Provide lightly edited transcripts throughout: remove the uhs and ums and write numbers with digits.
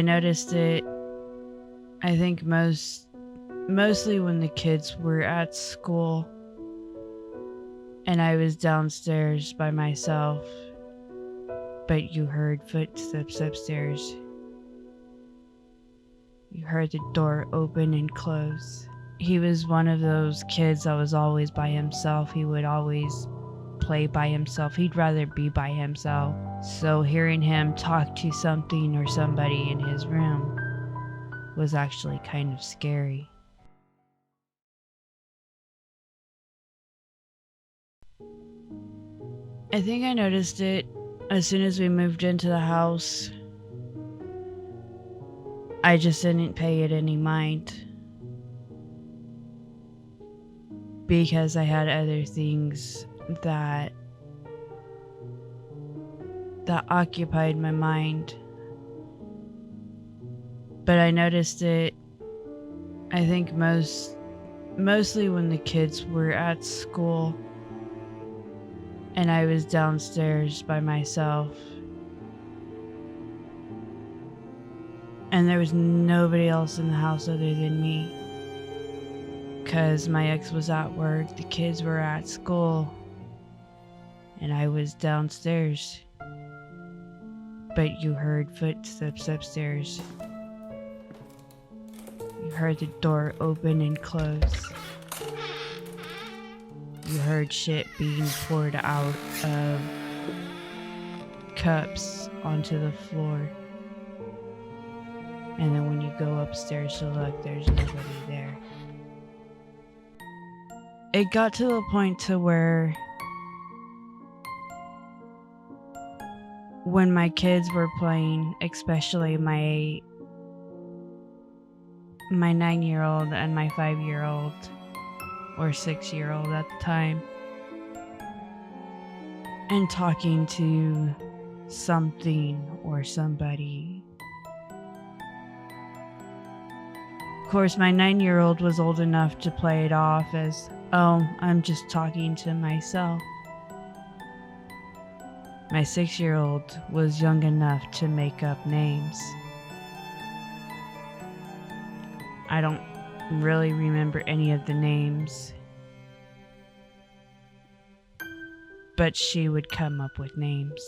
I noticed it, I think mostly when the kids were at school and I was downstairs by myself, but you heard footsteps upstairs. You heard the door open and close. He was one of those kids that was always by himself. He would always play by himself. He'd rather be by himself. So hearing him talk to something or somebody in his room was actually kind of scary. I think I noticed it as soon as we moved into the house. I just didn't pay it any mind because I had other things that occupied my mind. But I noticed it, I think mostly when the kids were at school and I was downstairs by myself. And there was nobody else in the house other than me. Because my ex was at work, the kids were at school, and I was downstairs. But you heard footsteps upstairs. You heard the door open and close. You heard shit being poured out of cups onto the floor. And then when you go upstairs to look, there's nobody there. It got to the point to where when my kids were playing, especially my 9-year-old and my 5-year-old or 6-year-old at the time, and talking to something or somebody. Of course, my 9-year-old was old enough to play it off as, oh, I'm just talking to myself. My 6-year-old was young enough to make up names. I don't really remember any of the names, but she would come up with names.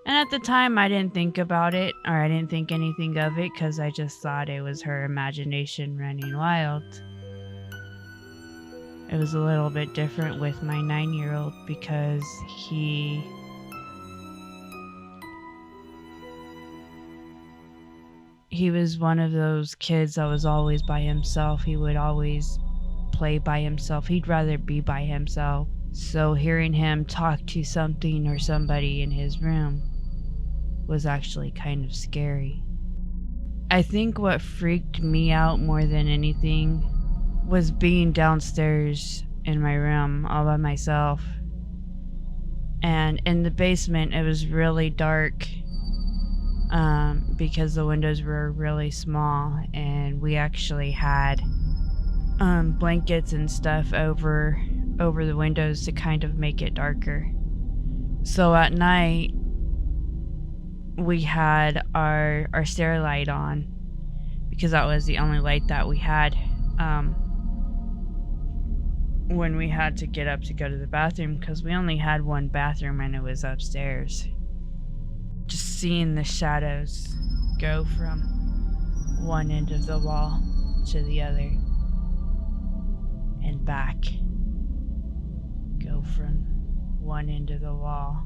And at the time, I didn't think about it, or I didn't think anything of it, because I just thought it was her imagination running wild. It was a little bit different with my 9-year-old because he was one of those kids that was always by himself. He would always play by himself. He'd rather be by himself. So hearing him talk to something or somebody in his room was actually kind of scary. I think what freaked me out more than anything was being downstairs in my room all by myself. And in the basement, it was really dark because the windows were really small, and we actually had blankets and stuff over the windows to kind of make it darker. So at night, we had our stair light on because that was the only light that we had when we had to get up to go to the bathroom, because we only had one bathroom and it was upstairs. Just seeing the shadows go from one end of the wall to the other and back. Go from one end of the wall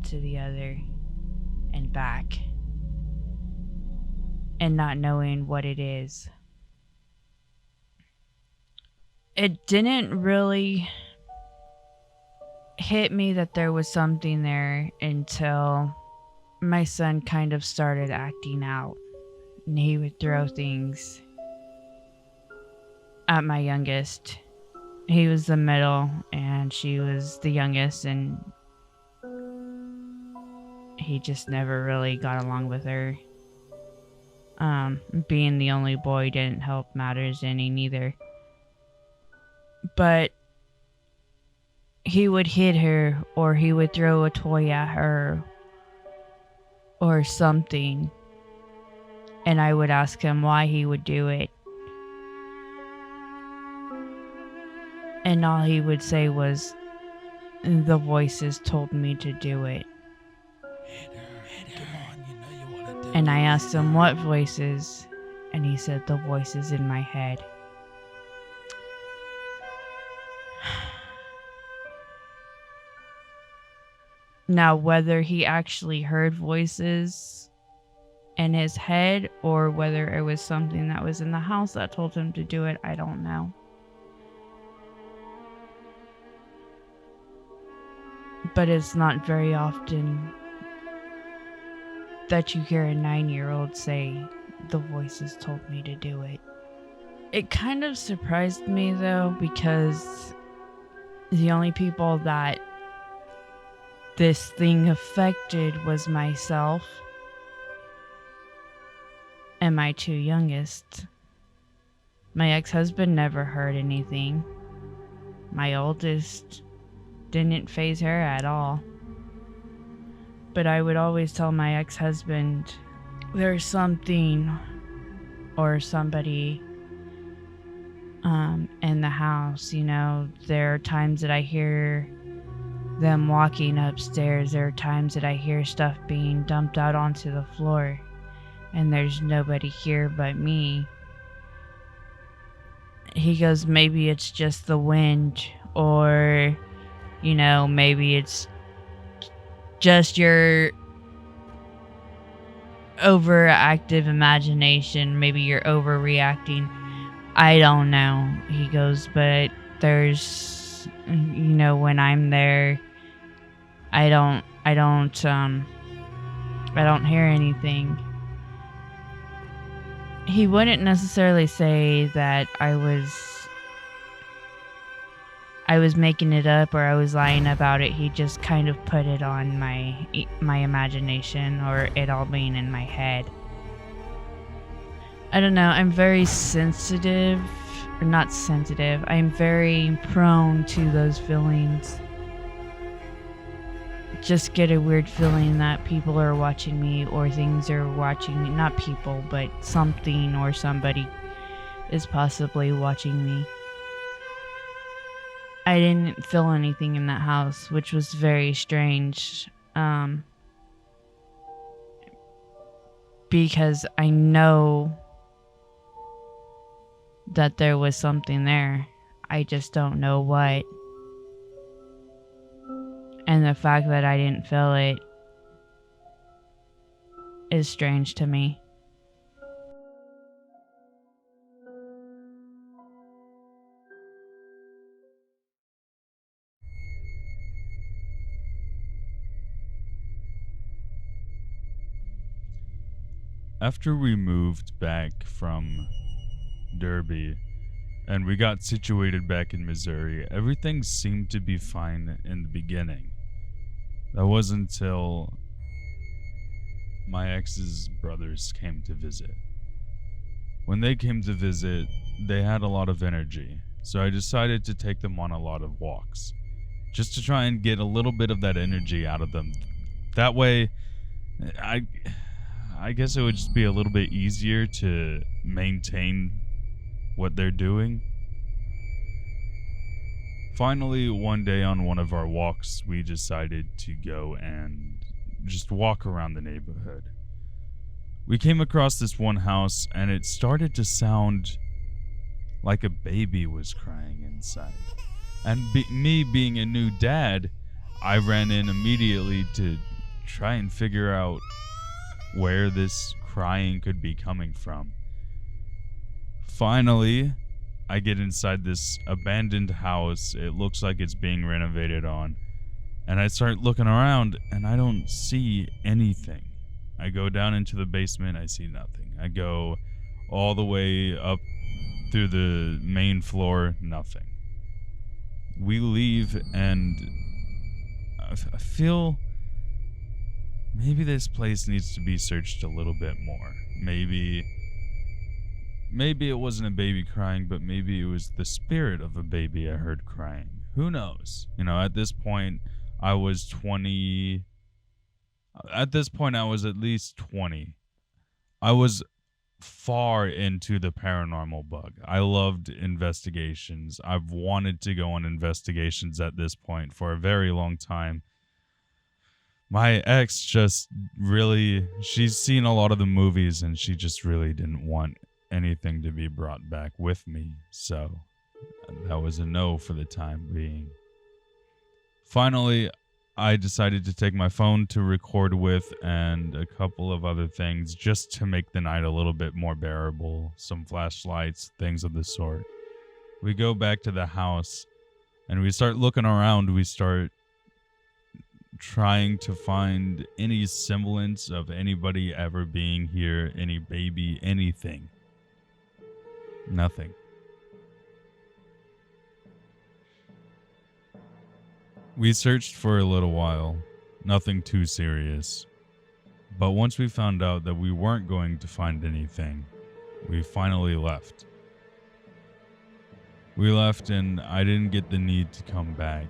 to the other and back. And not knowing what it is. It didn't really hit me that there was something there until my son kind of started acting out. And he would throw things at my youngest. He was the middle and she was the youngest, and he just never really got along with her. Being the only boy didn't help matters any neither. But he would hit her, or he would throw a toy at her, or something, and I would ask him why he would do it. And all he would say was, the voices told me to do it. And I asked him what voices, and he said the voices in my head. Now, whether he actually heard voices in his head or whether it was something that was in the house that told him to do it, I don't know. But it's not very often that you hear a 9-year-old say, the voices told me to do it. It kind of surprised me though, because the only people that this thing affected was myself and my 2 youngest. My ex-husband never heard anything. My oldest didn't faze her at all. But I would always tell my ex-husband, there's something or somebody in the house. You know, there are times that I hear them walking upstairs. There are times that I hear stuff being dumped out onto the floor, and there's nobody here but me. He goes, maybe it's just the wind, or, you know, maybe it's just your overactive imagination. Maybe you're overreacting. I don't know. He goes, but there's, you know, when I'm there, I don't hear anything. He wouldn't necessarily say that I was making it up or I was lying about it. He just kind of put it on my imagination, or it all being in my head. I don't know. I'm very sensitive, or not sensitive. I'm very prone to those feelings. Just get a weird feeling that people are watching me, or things are watching me. Not people, but something or somebody is possibly watching me. I didn't feel anything in that house, which was very strange. Because I know that there was something there. I just don't know what. And the fact that I didn't feel it is strange to me. After we moved back from Derby and we got situated back in Missouri, everything seemed to be fine in the beginning. That wasn't until my ex's brothers came to visit. When they came to visit, they had a lot of energy, so I decided to take them on a lot of walks, just to try and get a little bit of that energy out of them. That way, I guess it would just be a little bit easier to maintain what they're doing. Finally, one day on one of our walks, we decided to go and just walk around the neighborhood. We came across this one house, and it started to sound like a baby was crying inside. And me being a new dad, I ran in immediately to try and figure out where this crying could be coming from. Finally, I get inside this abandoned house. It looks like it's being renovated on. And I start looking around, and I don't see anything. I go down into the basement, I see nothing. I go all the way up through the main floor, nothing. We leave, and I feel maybe this place needs to be searched a little bit more. Maybe it wasn't a baby crying, but maybe it was the spirit of a baby I heard crying. Who knows? You know, at this point, I was 20. At this point, I was at least 20. I was far into the paranormal bug. I loved investigations. I've wanted to go on investigations at this point for a very long time. My ex just really, she's seen a lot of the movies and she just really didn't want anything to be brought back with me. So that was a no for the time being. Finally, I decided to take my phone to record with and a couple of other things just to make the night a little bit more bearable. Some flashlights, things of the sort. We go back to the house and we start looking around. We start trying to find any semblance of anybody ever being here, any baby, anything. Nothing. We searched for a little while, nothing too serious. But once we found out that we weren't going to find anything, we finally left. We left and I didn't get the need to come back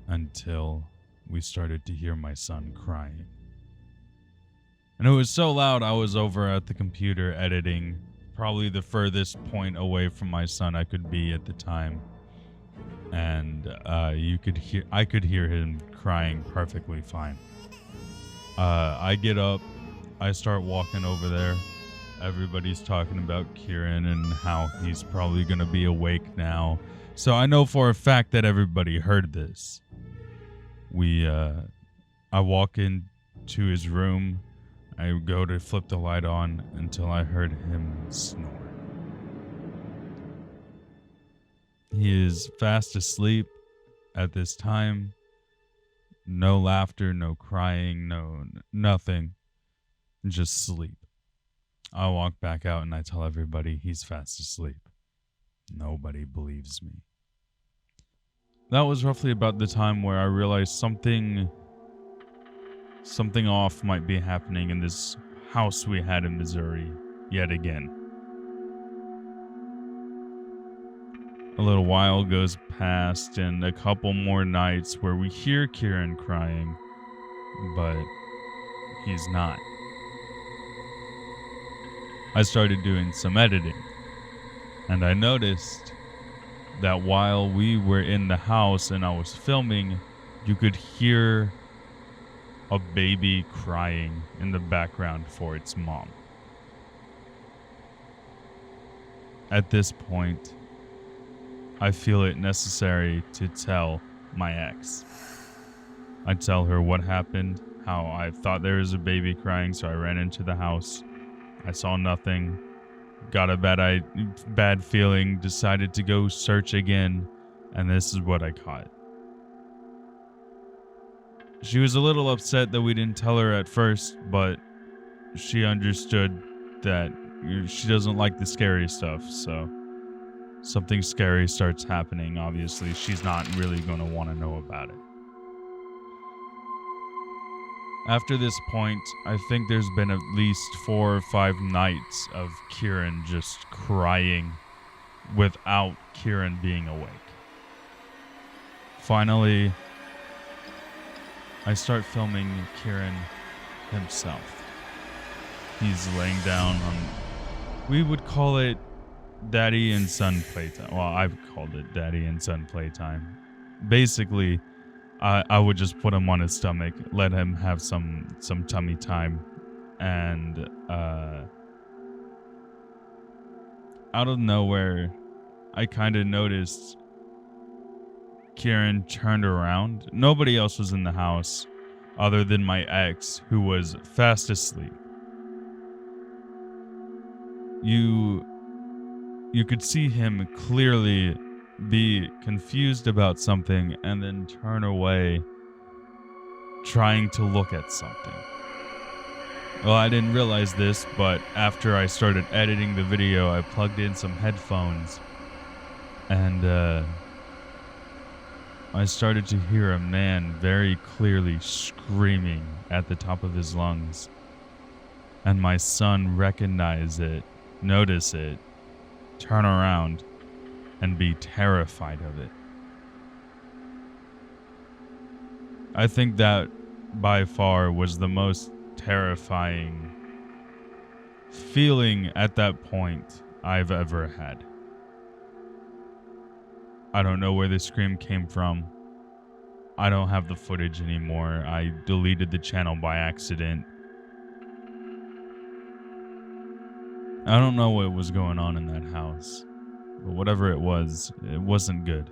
until we started to hear my son crying. And it was so loud I was over at the computer editing, probably the furthest point away from my son I could be at the time. And I could hear him crying perfectly fine. I get up, I start walking over there. Everybody's talking about Kieran and how he's probably going to be awake now. So I know for a fact that everybody heard this. I walk into his room. I go to flip the light on until I heard him snore. He is fast asleep at this time. No laughter, no crying, nothing. Just sleep. I walk back out and I tell everybody he's fast asleep. Nobody believes me. That was roughly about the time where I realized something off might be happening in this house we had in Missouri yet again. A little while goes past and a couple more nights where we hear Kieran crying, but he's not. I started doing some editing, and I noticed that while we were in the house and I was filming, you could hear a baby crying in the background for its mom. At this point, I feel it necessary to tell my ex. I tell her what happened, how I thought there was a baby crying, so I ran into the house. I saw nothing, got a bad feeling, decided to go search again, and this is what I caught. She was a little upset that we didn't tell her at first, but she understood that she doesn't like the scary stuff, so something scary starts happening. Obviously, she's not really going to want to know about it. After this point, I think there's been at least 4 or 5 nights of Kieran just crying without Kieran being awake. Finally, I start filming Kieran himself. He's laying down on, we would call it daddy and son playtime. Well, I've called it daddy and son playtime. Basically, I would just put him on his stomach, let him have some tummy time, and out of nowhere, I kind of noticed Kieran turned around. Nobody else was in the house other than my ex, who was fast asleep. You could see him clearly be confused about something and then turn away, trying to look at something. Well, I didn't realize this, but after I started editing the video, I plugged in some headphones and I started to hear a man very clearly screaming at the top of his lungs. And my son recognized it, noticed it, turn around, and be terrified of it. I think that by far was the most terrifying feeling at that point I've ever had. I don't know where the scream came from. I don't have the footage anymore. I deleted the channel by accident. I don't know what was going on in that house, but whatever it wasn't good.